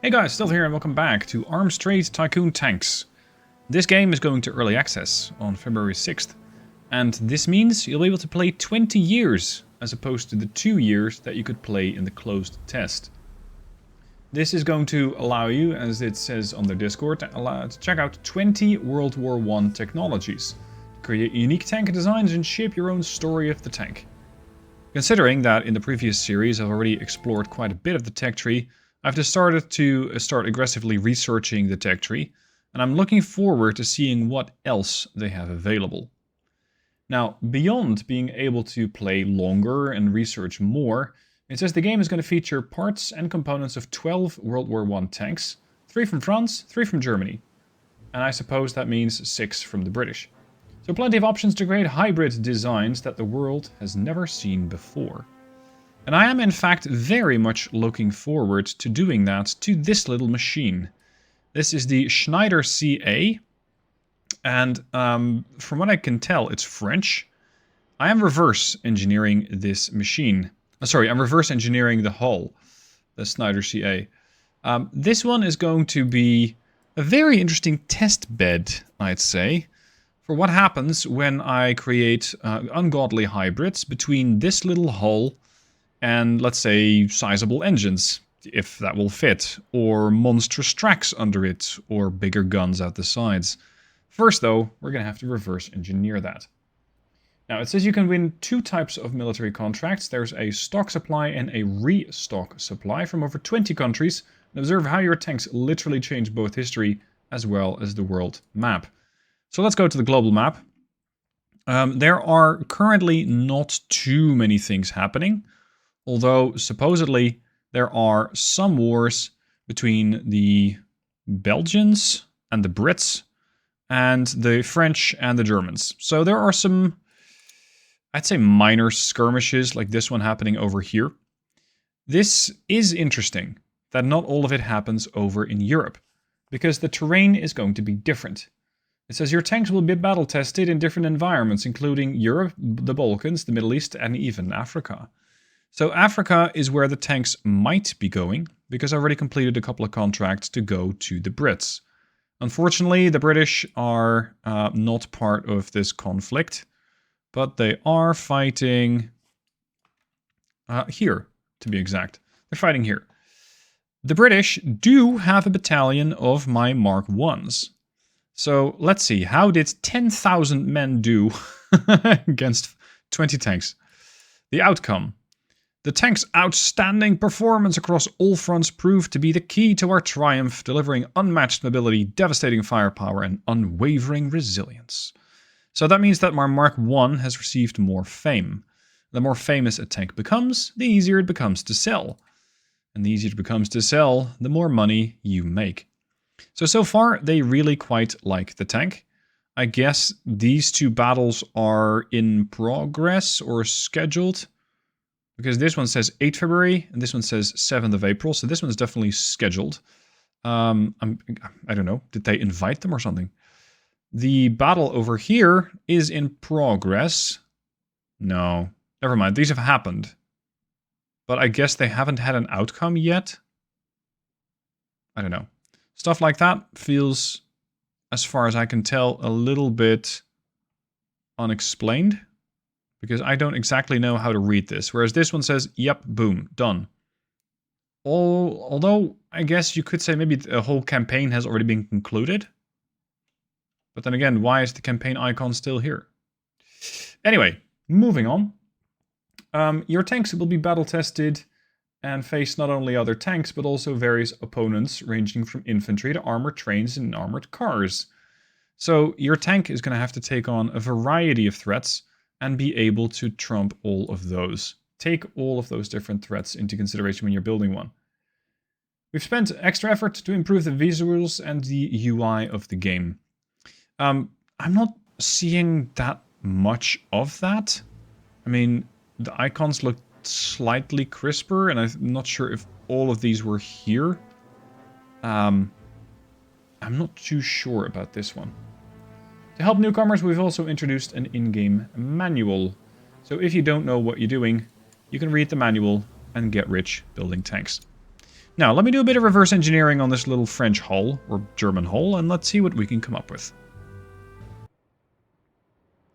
Hey guys, still here and welcome back to Arms Trade Tycoon Tanks. This game is going to early access on February 6th, and this means you'll be able to play 20 years as opposed to the 2 years that you could play in the closed test. This is going to allow you, as it says on their Discord, to check out 20 World War I technologies, create unique tank designs and shape your own story of the tank. Considering that in the previous series I've already explored quite a bit of the tech tree, I've decided to start aggressively researching the tech tree, and I'm looking forward to seeing what else they have available. Now, beyond being able to play longer and research more, it says the game is going to feature parts and components of 12 World War I tanks, 3 from France, 3 from Germany, and I suppose that means 6 from the British. So plenty of options to create hybrid designs that the world has never seen before. And I am in fact very much looking forward to doing that to this little machine. This is the Schneider CA, and from what I can tell it's French. I am reverse engineering this machine. I'm reverse engineering the hull, the Schneider CA. This one is going to be a very interesting test bed, I'd say, for what happens when I create ungodly hybrids between this little hull and, let's say, sizable engines, if that will fit, or monstrous tracks under it, or bigger guns at the sides. First, though, we're going to have to reverse engineer that. Now, it says you can win 2 types of military contracts. There's a stock supply and a restock supply from over 20 countries. And observe how your tanks literally change both history as well as the world map. So let's go to the global map. There are currently not too many things happening, although supposedly there are some wars between the Belgians and the Brits and the French and the Germans. So there are some, I'd say, minor skirmishes like this one happening over here. This is interesting that not all of it happens over in Europe, because the terrain is going to be different. It says your tanks will be battle tested in different environments, including Europe, the Balkans, the Middle East, and even Africa. So Africa is where the tanks might be going, because I already completed a couple of contracts to go to the Brits. Unfortunately, the British are not part of this conflict, but they are fighting here, to be exact. They're fighting here. The British do have a battalion of my Mark Is. So let's see, how did 10,000 men do against 20 tanks? The outcome. The tank's outstanding performance across all fronts proved to be the key to our triumph, delivering unmatched mobility, devastating firepower, and unwavering resilience. So that means that my Mark I has received more fame. The more famous a tank becomes, the easier it becomes to sell. And the easier it becomes to sell, the more money you make. So far, they really quite like the tank. I guess these 2 battles are in progress or scheduled. Because this one says 8 February and this one says 7th of April. So this one's definitely scheduled. I don't know. Did they invite them or something? The battle over here is in progress. No, never mind. These have happened. But I guess they haven't had an outcome yet. I don't know. Stuff like that feels, as far as I can tell, a little bit unexplained. Because I don't exactly know how to read this. Whereas this one says, yep, boom, done. Although, I guess you could say maybe the whole campaign has already been concluded. But then again, why is the campaign icon still here? Anyway, moving on. Your tanks will be battle tested and face not only other tanks, but also various opponents ranging from infantry to armored trains and armored cars. So your tank is going to have to take on a variety of threats and be able to trump all of those. Take all of those different threats into consideration when you're building one. We've spent extra effort to improve the visuals and the UI of the game. I'm not seeing that much of that. I mean, the icons look slightly crisper, and I'm not sure if all of these were here. I'm not too sure about this one. To help newcomers, we've also introduced an in-game manual. So if you don't know what you're doing, you can read the manual and get rich building tanks. Now, let me do a bit of reverse engineering on this little French hull, or German hull, and let's see what we can come up with.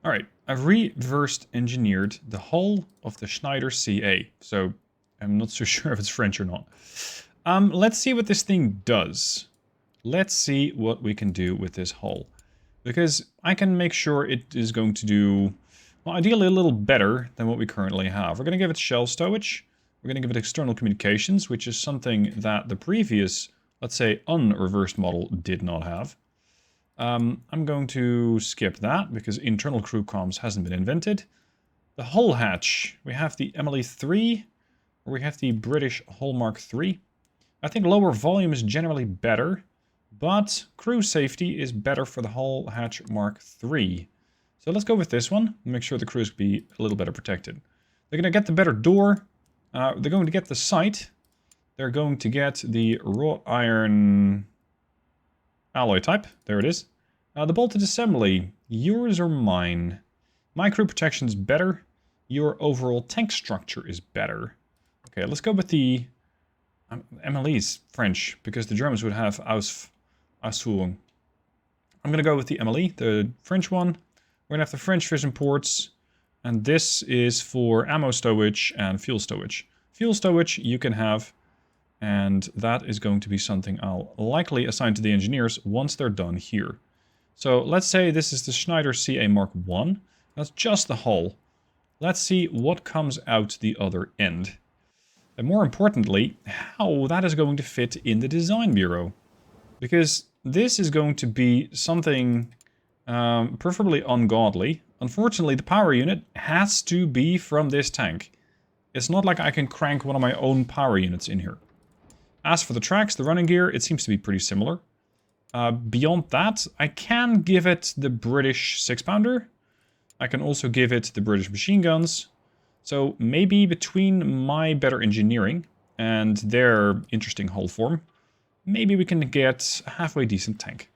Alright, I've reverse engineered the hull of the Schneider CA, so I'm not so sure if it's French or not. Let's see what this thing does. Let's see what we can do with this hull. Because I can make sure it is going to do, well, ideally a little better than what we currently have. We're going to give it shell stowage. We're going to give it external communications, which is something that the previous, let's say, unreversed model did not have. I'm going to skip that, because internal crew comms hasn't been invented. The hull hatch. We have the MLE-3, or we have the British Hull Mark III. I think lower volume is generally better, but crew safety is better for the Hull Hatch Mark III. So let's go with this one, and make sure the crews be a little better protected. They're going to get the better door. They're going to get the sight. They're going to get the wrought iron alloy type. There it is. The bolted assembly. Yours or mine? My crew protection is better. Your overall tank structure is better. Okay, let's go with the MLE's French, because the Germans would have Ausführung. I'm going to go with the MLE, the French one. We're going to have the French fission ports. And this is for ammo stowage and fuel stowage. Fuel stowage you can have. And that is going to be something I'll likely assign to the engineers once they're done here. So let's say this is the Schneider CA Mark I. That's just the hull. Let's see what comes out the other end. And more importantly, how that is going to fit in the design bureau. Because this is going to be something preferably ungodly. Unfortunately, the power unit has to be from this tank. It's not like I can crank one of my own power units in here. As for the tracks, the running gear, it seems to be pretty similar. Beyond that, I can give it the British 6-pounder. I can also give it the British machine guns. So maybe between my better engineering and their interesting hull form, maybe we can get a halfway decent tank.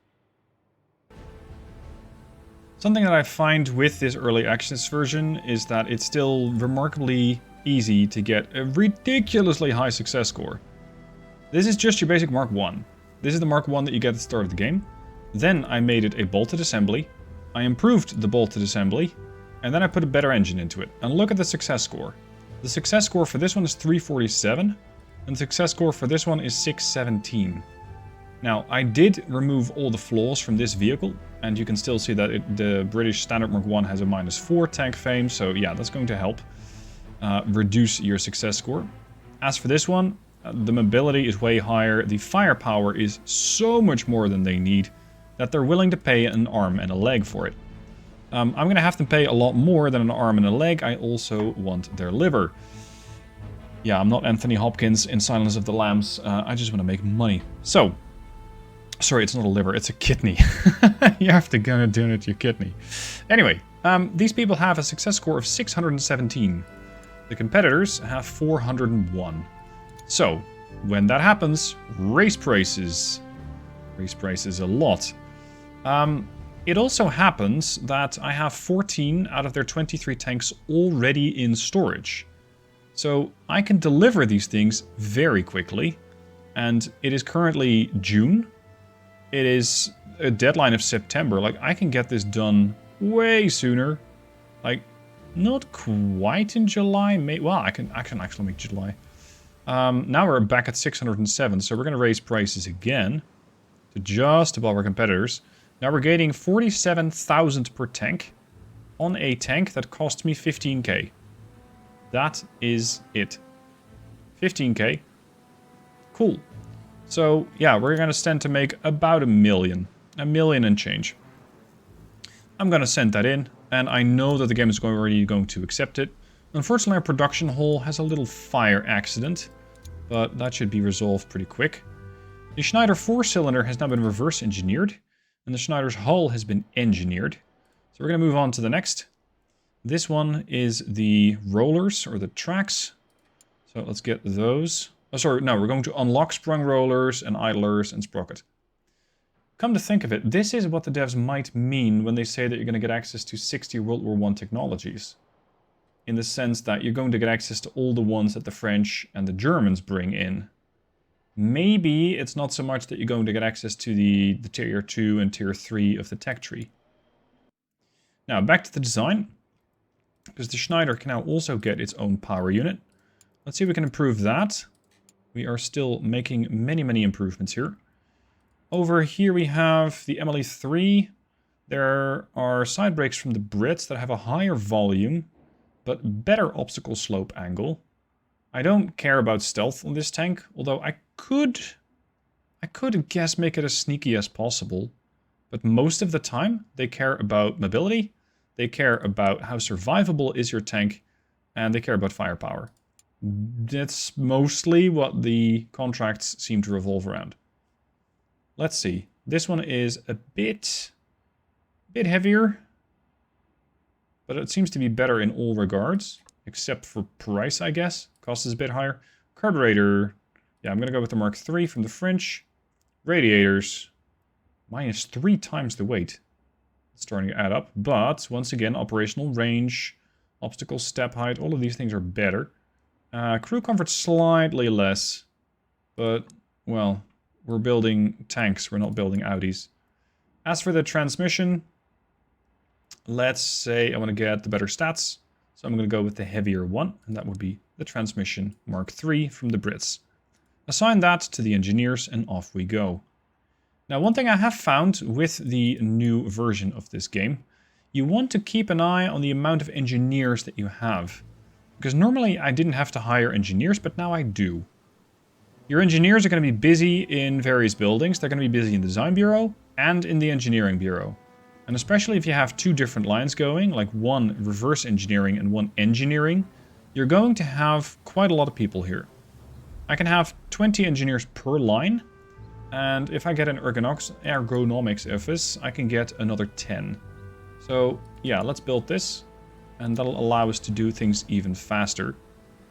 Something that I find with this early access version is that it's still remarkably easy to get a ridiculously high success score. This is just your basic Mark I. This is the Mark I that you get at the start of the game. Then I made it a bolted assembly. I improved the bolted assembly. And then I put a better engine into it. And look at the success score. The success score for this one is 347. And the success score for this one is 617. Now, I did remove all the flaws from this vehicle. And you can still see that the British Standard Mark I has a -4 tank fame. So yeah, that's going to help reduce your success score. As for this one, the mobility is way higher. The firepower is so much more than they need that they're willing to pay an arm and a leg for it. I'm going to have to pay a lot more than an arm and a leg. I also want their liver. Yeah, I'm not Anthony Hopkins in Silence of the Lambs. I just want to make money. So, sorry, it's not a liver, it's a kidney. You have to go and donate your kidney. Anyway, these people have a success score of 617. The competitors have 401. So, when that happens, raise prices. Raise prices a lot. It also happens that I have 14 out of their 23 tanks already in storage. So I can deliver these things very quickly. And it is currently June. It is a deadline of September. Like, I can get this done way sooner. Like, not quite in July. Well, I can actually make July. Now we're back at 607. So we're going to raise prices again to just above our competitors. Now we're gaining 47,000 per tank on a tank that costs me 15k. That is it. 15k. Cool. So, yeah, we're going to stand to make about 1 million. 1 million and change. I'm going to send that in, and I know that the game is already going to accept it. Unfortunately, our production hall has a little fire accident, but that should be resolved pretty quick. The Schneider 4-cylinder has now been reverse engineered. And the Schneider's hull has been engineered. So we're going to move on to the next. This one is the rollers, or the tracks. So let's get those. Oh, sorry, no, we're going to unlock sprung rollers and idlers and sprocket. Come to think of it, this is what the devs might mean when they say that you're going to get access to 60 World War I technologies. In the sense that you're going to get access to all the ones that the French and the Germans bring in. maybe it's not so much that you're going to get access to the tier 2 and tier 3 of the tech tree. Now, back to the design. Because the Schneider can now also get its own power unit. Let's see if we can improve that. We are still making many improvements here. Over here we have the MLE3. There are side brakes from the Brits that have a higher volume, but better obstacle slope angle. I don't care about stealth on this tank, although I could guess make it as sneaky as possible. But most of the time, they care about mobility, they care about how survivable is your tank, and they care about firepower. That's mostly what the contracts seem to revolve around. Let's see. This one is a bit heavier, but it seems to be better in all regards, except for price, I guess. Cost is a bit higher. Carburetor, yeah, I'm going to go with the Mark III from the French. Radiators, minus 3 times the weight. It's starting to add up, but once again, operational range, obstacle step height, all of these things are better. Crew comfort slightly less, but, well, we're building tanks, we're not building Audis. As for the transmission, let's say I want to get the better stats, so I'm going to go with the heavier one, and that would be the transmission Mark III from the Brits. Assign that to the engineers, and off we go. Now, one thing I have found with the new version of this game, you want to keep an eye on the amount of engineers that you have. Because normally I didn't have to hire engineers, but now I do. Your engineers are going to be busy in various buildings. They're going to be busy in the design bureau and in the engineering bureau. And especially if you have 2 different lines going, like one reverse engineering and one engineering, you're going to have quite a lot of people here. I can have 20 engineers per line, and if I get an ergonomics office, I can get another 10. So yeah, let's build this, and that'll allow us to do things even faster.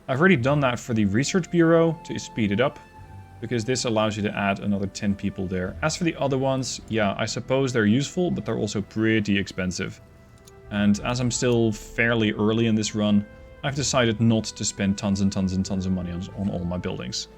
I've already done that for the research bureau to speed it up, because this allows you to add another 10 people there. As for the other ones, yeah, I suppose they're useful, but they're also pretty expensive. And as I'm still fairly early in this run, I've decided not to spend tons and tons and tons of money on all my buildings.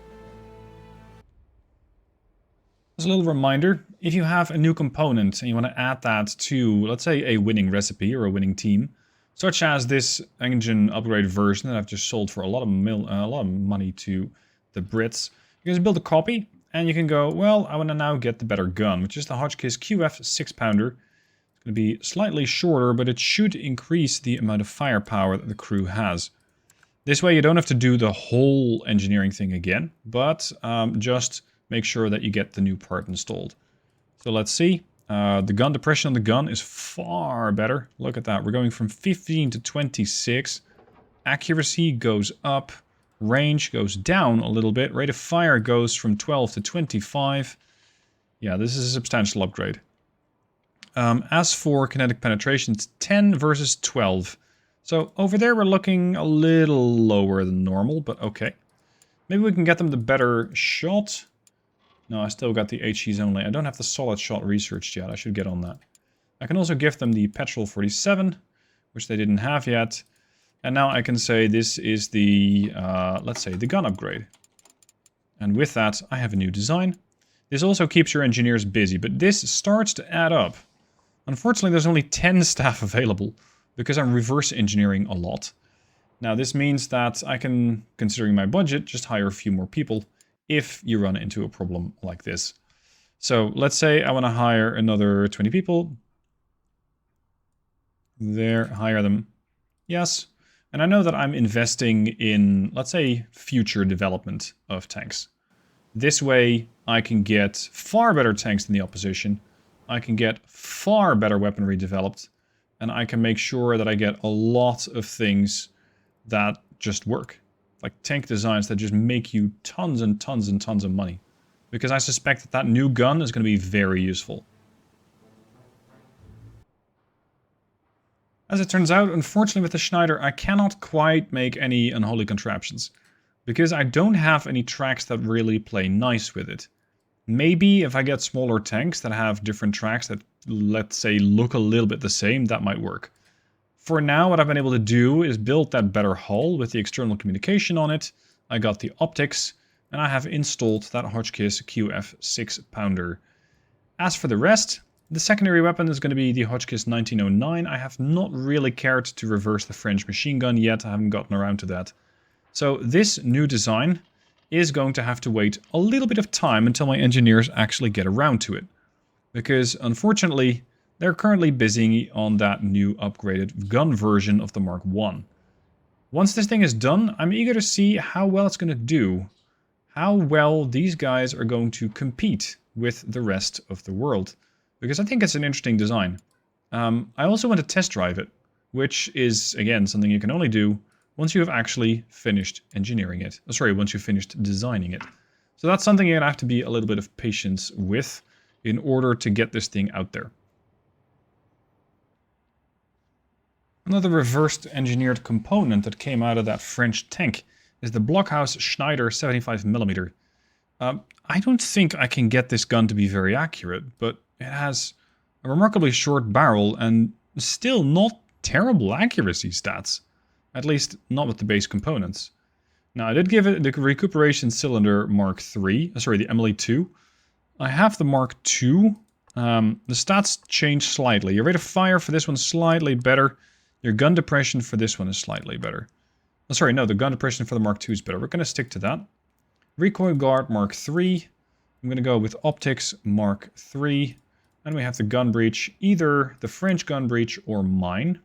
As a little reminder, if you have a new component and you want to add that to, let's say, a winning recipe or a winning team, such as this engine upgrade version that I've just sold for a lot of money to the Brits, you can just build a copy and you can go, well, I want to now get the better gun, which is the Hotchkiss QF 6-pounder. It's going to be slightly shorter, but it should increase the amount of firepower that the crew has. This way you don't have to do the whole engineering thing again, but just make sure that you get the new part installed. So let's see. The gun depression on the gun is far better. Look at that. We're going from 15 to 26. Accuracy goes up. Range goes down a little bit. Rate of fire goes from 12 to 25. Yeah, this is a substantial upgrade. As for kinetic penetration, it's 10 versus 12. So over there we're looking a little lower than normal, but okay. Maybe we can get them the better shot. No, I still got the HEs only. I don't have the solid shot researched yet. I should get on that. I can also give them the Petrol 47, which they didn't have yet. And now I can say this is the, let's say, the gun upgrade. And with that, I have a new design. This also keeps your engineers busy, but this starts to add up. Unfortunately, there's only 10 staff available, because I'm reverse engineering a lot. Now, this means that I can, considering my budget, just hire a few more people if you run into a problem like this. So let's say I want to hire another 20 people. There, hire them. Yes. And I know that I'm investing in, let's say, future development of tanks. This way I can get far better tanks than the opposition. I can get far better weaponry developed. And I can make sure that I get a lot of things that just work. Like tank designs that just make you tons and tons and tons of money. Because I suspect that that new gun is going to be very useful. As it turns out, unfortunately with the Schneider, I cannot quite make any unholy contraptions. Because I don't have any tracks that really play nice with it. Maybe if I get smaller tanks that have different tracks that, let's say, look a little bit the same, that might work. For now, what I've been able to do is build that better hull with the external communication on it. I got the optics, And I have installed that Hotchkiss QF 6-pounder. As for the rest, the secondary weapon is going to be the Hotchkiss 1909. I have not really cared to reverse the French machine gun yet. I haven't gotten around to that. So this new design is going to have to wait a little bit of time until my engineers actually get around to it. Because unfortunately, they're currently busy on that new upgraded gun version of the Mark I. Once this thing is done, I'm eager to see how well it's going to do. How well these guys are going to compete with the rest of the world. Because I think it's an interesting design. I also want to test drive it, which is, again, something you can only do once you have actually finished engineering it. Oh, sorry, once you've finished designing it. So that's something you're going to have to be a little bit of patience with in order to get this thing out there. Another reversed engineered component that came out of that French tank is the Blockhaus Schneider 75mm. I don't think I can get this gun to be very accurate, but it has a remarkably short barrel and still not terrible accuracy stats. At least not with the base components. Now I did give it the recuperation cylinder Mark III, sorry, the MLE2. I have the Mark II. The stats change slightly. Your rate of fire for this one is slightly better. Your gun depression for this one is slightly better. Oh, sorry, no, the gun depression for the Mark II is better. We're going to stick to that. Recoil guard Mark III. I'm going to go with optics Mark III. And we have the gun breech, either the French gun breech or mine.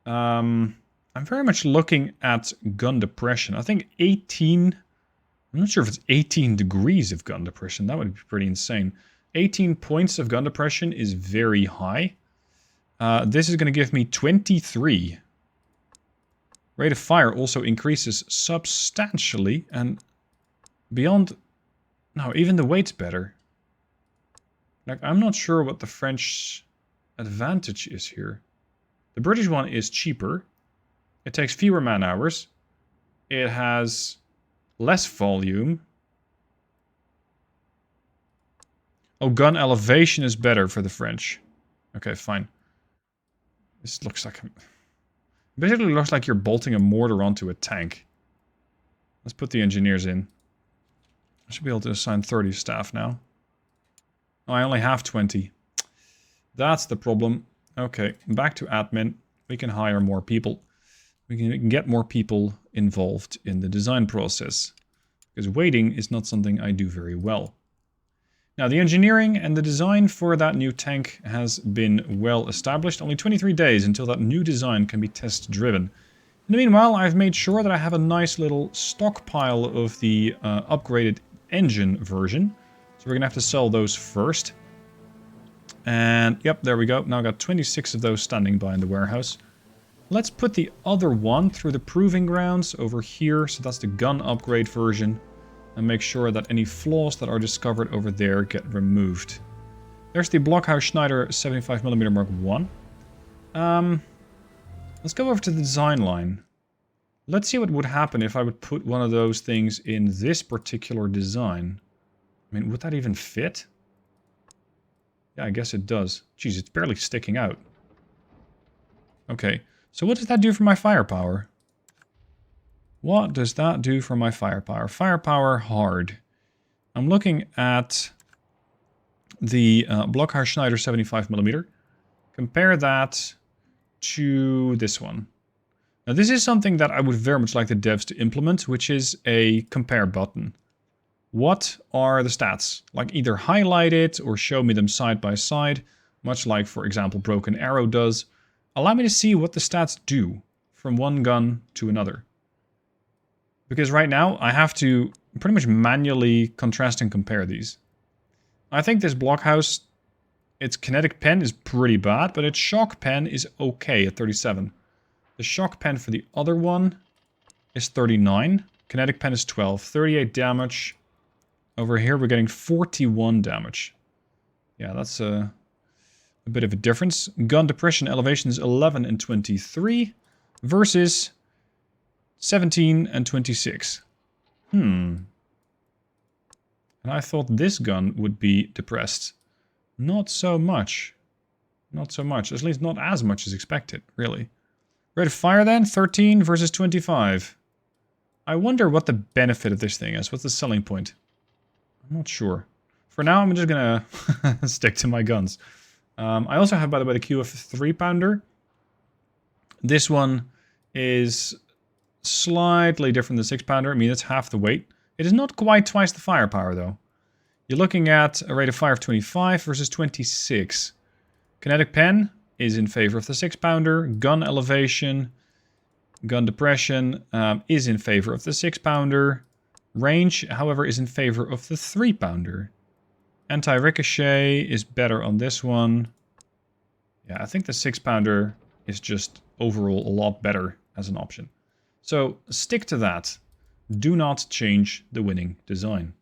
I'm very much looking at gun depression. I think 18... I'm not sure if it's 18 degrees of gun depression. That would be pretty insane. 18 points of gun depression is very high. This is going to give me 23. Rate of fire also increases substantially. And beyond... No, even the weight's better. Like, I'm not sure what the French advantage is here. The British one is cheaper. It takes fewer man hours. It has less volume. Oh, gun elevation is better for the French. Okay, fine. This looks like... basically looks like you're bolting a mortar onto a tank. Let's put the engineers in. I should be able to assign 30 staff now. Oh, I only have 20. That's the problem. Okay, back to admin. We can hire more people. We can get more people involved in the design process. Because waiting is not something I do very well. Now, the engineering and the design for that new tank has been well established. Only 23 days until that new design can be test driven. In the meanwhile, I've made sure that I have a nice little stockpile of the upgraded engine version. So we're going to have to sell those first. And, yep, there we go. Now I've got 26 of those standing by in the warehouse. Let's put the other one through the proving grounds over here. So that's the gun upgrade version. And make sure that any flaws that are discovered over there get removed. There's the Blockhaus Schneider 75mm Mark I. Let's go over to the design line. Let's see what would happen if I would put one of those things in this particular design. I mean, would that even fit? Yeah, I guess it does. Jeez, it's barely sticking out. Okay, so what does that do for my firepower? What does that do for my firepower? Firepower hard. I'm looking at the Blockhaus Schneider 75mm. Compare that to this one. Now this is something that I would very much like the devs to implement, which is a compare button. What are the stats? Like either highlight it or show me them side by side, much like, for example, Broken Arrow does. Allow me to see what the stats do from one gun to another. Because right now, I have to pretty much manually contrast and compare these. I think this Blockhaus, its kinetic pen is pretty bad, but its shock pen is okay at 37. The shock pen for the other one is 39. Kinetic pen is 12. 38 damage. Over here, we're getting 41 damage. Yeah, that's a bit of a difference. Gun depression elevation is 11 and 23 versus 17 and 26. And I thought this gun would be depressed. Not so much. Not so much. At least not as much as expected, really. Rate of fire then, 13 versus 25. I wonder what the benefit of this thing is. What's the selling point? I'm not sure. For now, I'm just gonna stick to my guns. I also have, by the way, the QF 3-pounder. This one is slightly different than the 6-pounder. I mean, it's half the weight. It is not quite twice the firepower, though. You're looking at a rate of fire of 25 versus 26. Kinetic pen is in favor of the 6-pounder. Gun elevation, gun depression is in favor of the 6-pounder. Range, however, is in favor of the 3-pounder. Anti-ricochet is better on this one. Yeah, I think the 6-pounder is just overall a lot better as an option. So stick to that. Do not change the winning design.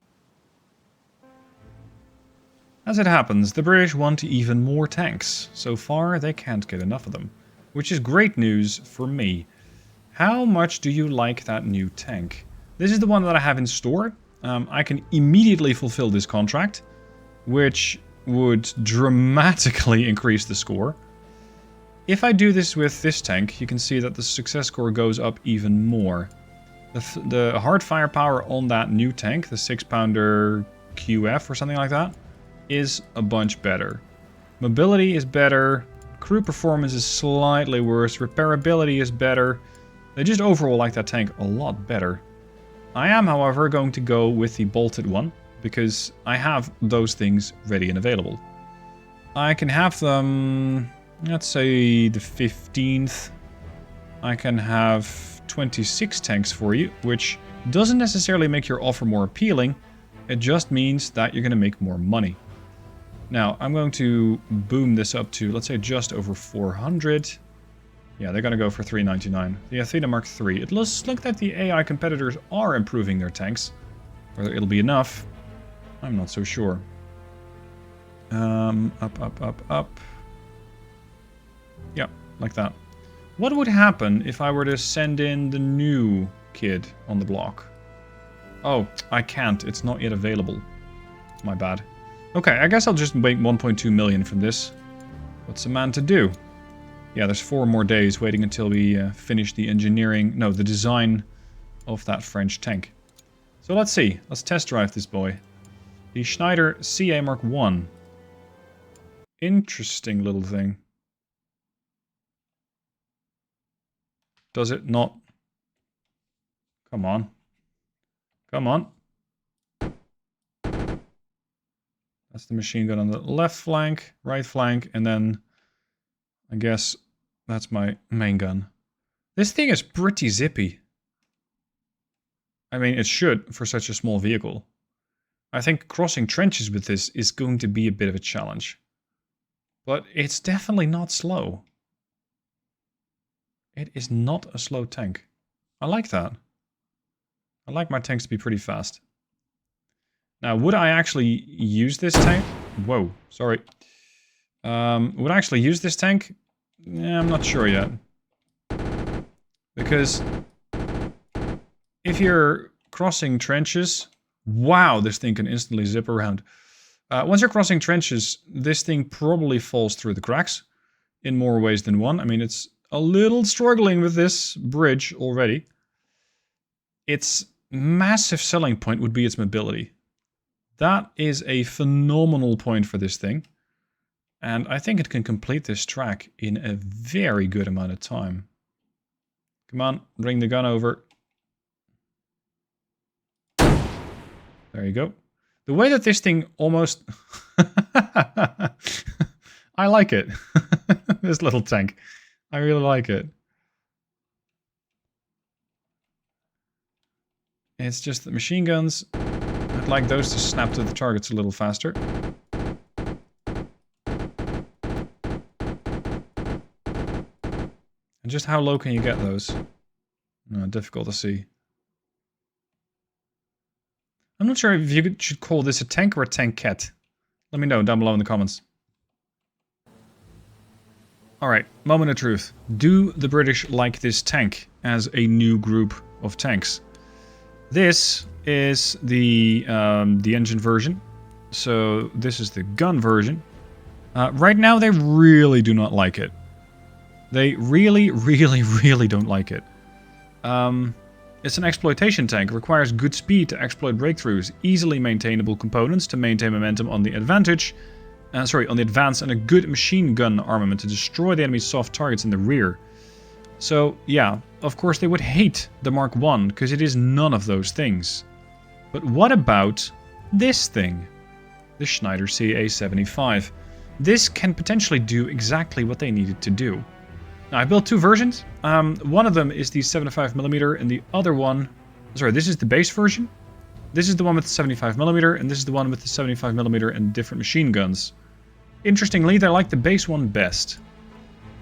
As it happens, the British want even more tanks. So far, they can't get enough of them. Which is great news for me. How much do you like that new tank? This is the one that I have in store. I can immediately fulfill this contract, which would dramatically increase the score. If I do this with this tank, you can see that the success score goes up even more. The hard firepower on that new tank, the 6-pounder QF or something like that, is a bunch better. Mobility is better, crew performance is slightly worse, repairability is better. They just overall like that tank a lot better. I am, however, going to go with the bolted one, because I have those things ready and available. I can have them, let's say the 15th. I can have 26 tanks for you, which doesn't necessarily make your offer more appealing. It just means that you're going to make more money. Now, I'm going to boom this up to, let's say, just over 400. Yeah, they're going to go for 399. The Athena Mark III. It looks like that the AI competitors are improving their tanks. Whether it'll be enough, I'm not so sure. Up. Yeah, like that. What would happen if I were to send in the new kid on the block? Oh, I can't. It's not yet available. My bad. Okay, I guess I'll just make 1.2 million from this. What's a man to do? Yeah, there's 4 more days waiting until we finish the engineering... No, the design of that French tank. So let's see. Let's test drive this boy. The Schneider CA Mark I. Interesting little thing. Does it not? Come on. Come on. That's the machine gun on the left flank, right flank, and then I guess that's my main gun. This thing is pretty zippy. I mean, it should for such a small vehicle. I think crossing trenches with this is going to be a bit of a challenge. But it's definitely not slow. It is not a slow tank. I like that. I like my tanks to be pretty fast. Now, would I actually use this tank? Whoa, sorry. Would I actually use this tank? Yeah, I'm not sure yet. Because if you're crossing trenches... Wow, this thing can instantly zip around. Once you're crossing trenches, this thing probably falls through the cracks in more ways than one. I mean, it's a little struggling with this bridge already. Its massive selling point would be its mobility. That is a phenomenal point for this thing. And I think it can complete this track in a very good amount of time. Come on, bring the gun over. There you go. The way that this thing almost... I like it. This little tank. I really like it. It's just the machine guns. I'd like those to snap to the targets a little faster. And just how low can you get those? Difficult to see. I'm not sure if you should call this a tank or a tankette. Let me know down below in the comments. Alright, moment of truth. Do the British like this tank as a new group of tanks? This is the engine version. So this is the gun version. Right now they really do not like it. They really don't like it. It's an exploitation tank, requires good speed to exploit breakthroughs, easily maintainable components to maintain momentum on the advance, and a good machine gun armament to destroy the enemy's soft targets in the rear. So, yeah, of course they would hate the Mark I, because it is none of those things. But what about this thing? The Schneider CA-75. This can potentially do exactly what they needed to do. Now, I built two versions. One of them is the 75mm, and the other one... Sorry, this is the base version. This is the one with the 75mm, and this is the one with the 75mm and different machine guns. Interestingly, they like the base one best.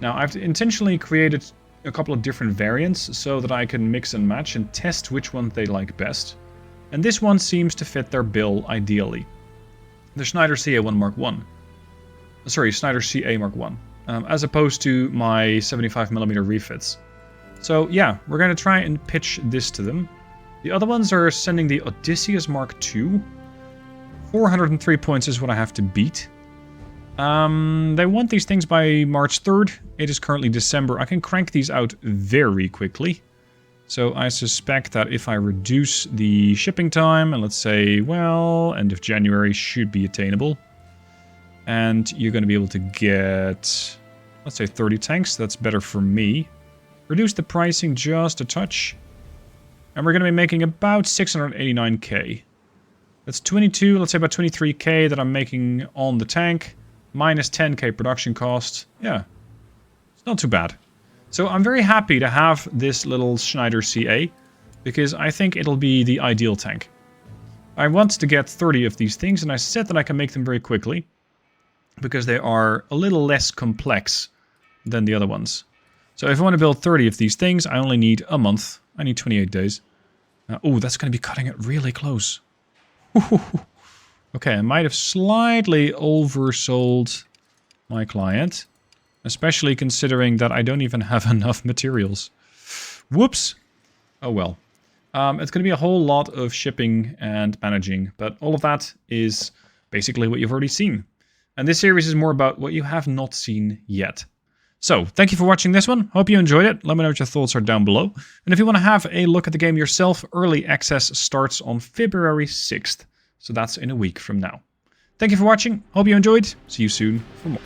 Now, I've intentionally created a couple of different variants so that I can mix and match and test which one they like best. And this one seems to fit their bill ideally. The Schneider CA1 Mark I. Sorry, Schneider CA Mark I. As opposed to my 75mm refits. So yeah, we're going to try and pitch this to them. The other ones are sending the Odysseus Mark II. 403 points is what I have to beat. They want these things by March 3rd. It is currently December. I can crank these out very quickly. So I suspect that if I reduce the shipping time, and let's say, well, end of January should be attainable. And you're going to be able to get, let's say 30 tanks. That's better for me. Reduce the pricing just a touch. And we're going to be making about 689k. That's 22, let's say about 23k that I'm making on the tank. Minus 10k production cost. Yeah, it's not too bad. So I'm very happy to have this little Schneider CA. Because I think it'll be the ideal tank. I want to get 30 of these things, and I said that I can make them very quickly. Because they are a little less complex than the other ones. So if I want to build 30 of these things, I only need a month. I need 28 days. Oh, that's going to be cutting it really close. Okay, I might have slightly oversold my client. Especially considering that I don't even have enough materials. Whoops. Oh well. It's going to be a whole lot of shipping and managing. But all of that is basically what you've already seen. And this series is more about what you have not seen yet. So, thank you for watching this one. Hope you enjoyed it. Let me know what your thoughts are down below. And if you want to have a look at the game yourself, early access starts on February 6th. So that's in a week from now. Thank you for watching. Hope you enjoyed. See you soon for more.